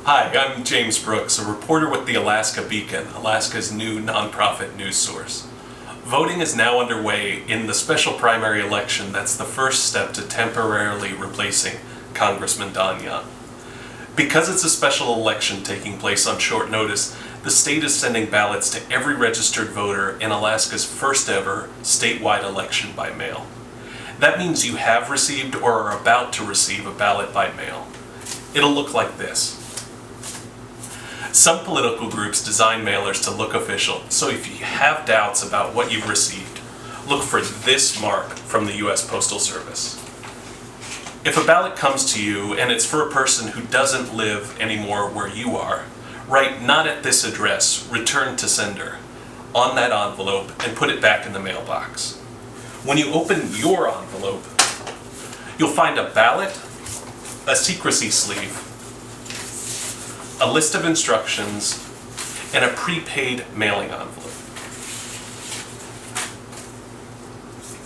Hi, I'm James Brooks, a reporter with the Alaska Beacon, Alaska's new nonprofit news source. Voting is now underway in the special primary election that's the first step to temporarily replacing Congressman Don Young. Because it's a special election taking place on short notice, the state is sending ballots to every registered voter in Alaska's first ever statewide election by mail. That means you have received or are about to receive a ballot by mail. It'll look like this. Some political groups design mailers to look official, so if you have doubts about what you've received, look for this mark from the U.S. Postal Service. If a ballot comes to you and it's for a person who doesn't live anymore where you are, write "not at this address, return to sender" on that envelope and put it back in the mailbox. When you open your envelope, you'll find a ballot, a secrecy sleeve, a list of instructions, and a prepaid mailing envelope.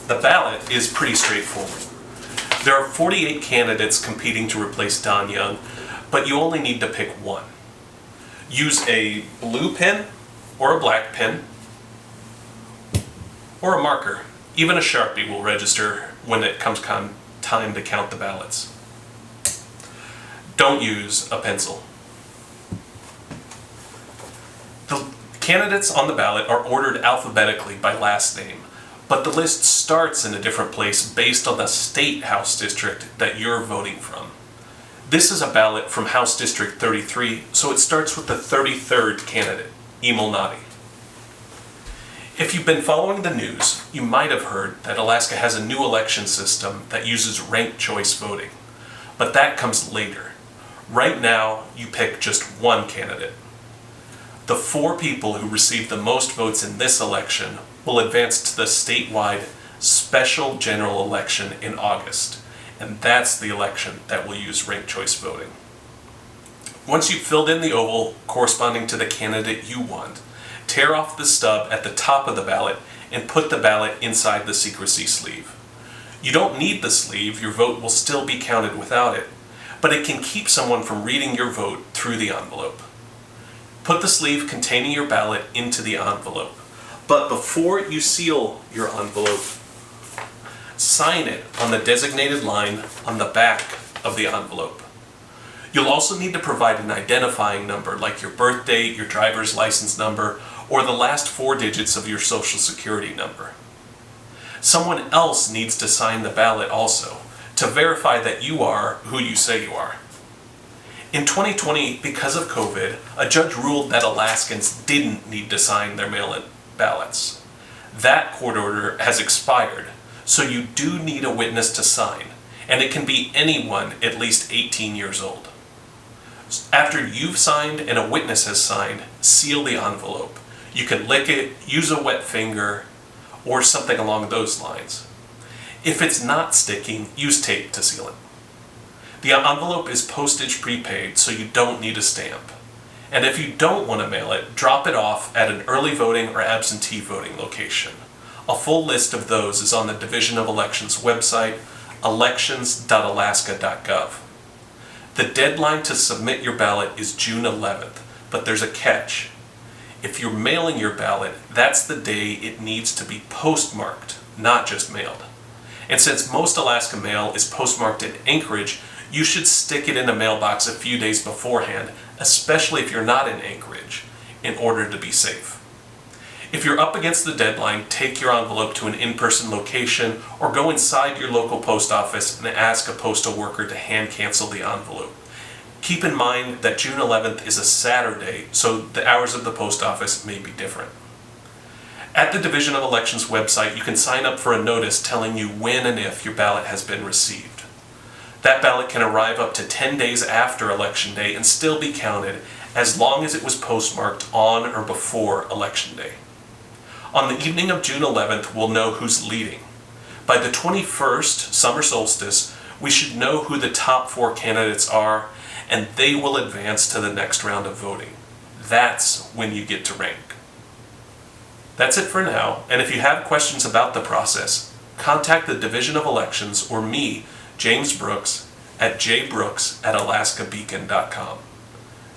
The ballot is pretty straightforward. There are 48 candidates competing to replace Don Young, but you only need to pick one. Use a blue pen or a black pen or a marker. Even a Sharpie will register when it comes time to count the ballots. Don't use a pencil. The candidates on the ballot are ordered alphabetically by last name, but the list starts in a different place based on the state House district that you're voting from. This is a ballot from House District 33, so it starts with the 33rd candidate, Emil Nadi. If you've been following the news, you might have heard that Alaska has a new election system that uses ranked choice voting, but that comes later. Right now, you pick just one candidate. The 4 people who receive the most votes in this election will advance to the statewide special general election in August, and that's the election that will use ranked choice voting. Once you've filled in the oval corresponding to the candidate you want, tear off the stub at the top of the ballot and put the ballot inside the secrecy sleeve. You don't need the sleeve, your vote will still be counted without it, but it can keep someone from reading your vote through the envelope. Put the sleeve containing your ballot into the envelope, but before you seal your envelope, sign it on the designated line on the back of the envelope. You'll also need to provide an identifying number like your birth date, your driver's license number, or the last 4 digits of your social security number. Someone else needs to sign the ballot also to verify that you are who you say you are. In 2020, because of COVID, a judge ruled that Alaskans didn't need to sign their mail-in ballots. That court order has expired, so you do need a witness to sign, and it can be anyone at least 18 years old. After you've signed and a witness has signed, seal the envelope. You can lick it, use a wet finger, or something along those lines. If it's not sticking, use tape to seal it. The envelope is postage prepaid, so you don't need a stamp. And if you don't want to mail it, drop it off at an early voting or absentee voting location. A full list of those is on the Division of Elections website, elections.alaska.gov. The deadline to submit your ballot is June 11th, but there's a catch. If you're mailing your ballot, that's the day it needs to be postmarked, not just mailed. And since most Alaska mail is postmarked in Anchorage, you should stick it in a mailbox a few days beforehand, especially if you're not in Anchorage, in order to be safe. If you're up against the deadline, take your envelope to an in-person location or go inside your local post office and ask a postal worker to hand cancel the envelope. Keep in mind that June 11th is a Saturday, so the hours of the post office may be different. At the Division of Elections website, you can sign up for a notice telling you when and if your ballot has been received. That ballot can arrive up to 10 days after Election Day and still be counted as long as it was postmarked on or before Election Day. On the evening of June 11th, we'll know who's leading. By the 21st, summer solstice, we should know who the top 4 candidates are, and they will advance to the next round of voting. That's when you get to rank. That's it for now, and if you have questions about the process, contact the Division of Elections or me, James Brooks, at jbrooks@alaskabeacon.com.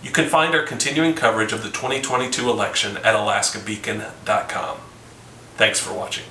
You can find our continuing coverage of the 2022 election at alaskabeacon.com. Thanks for watching.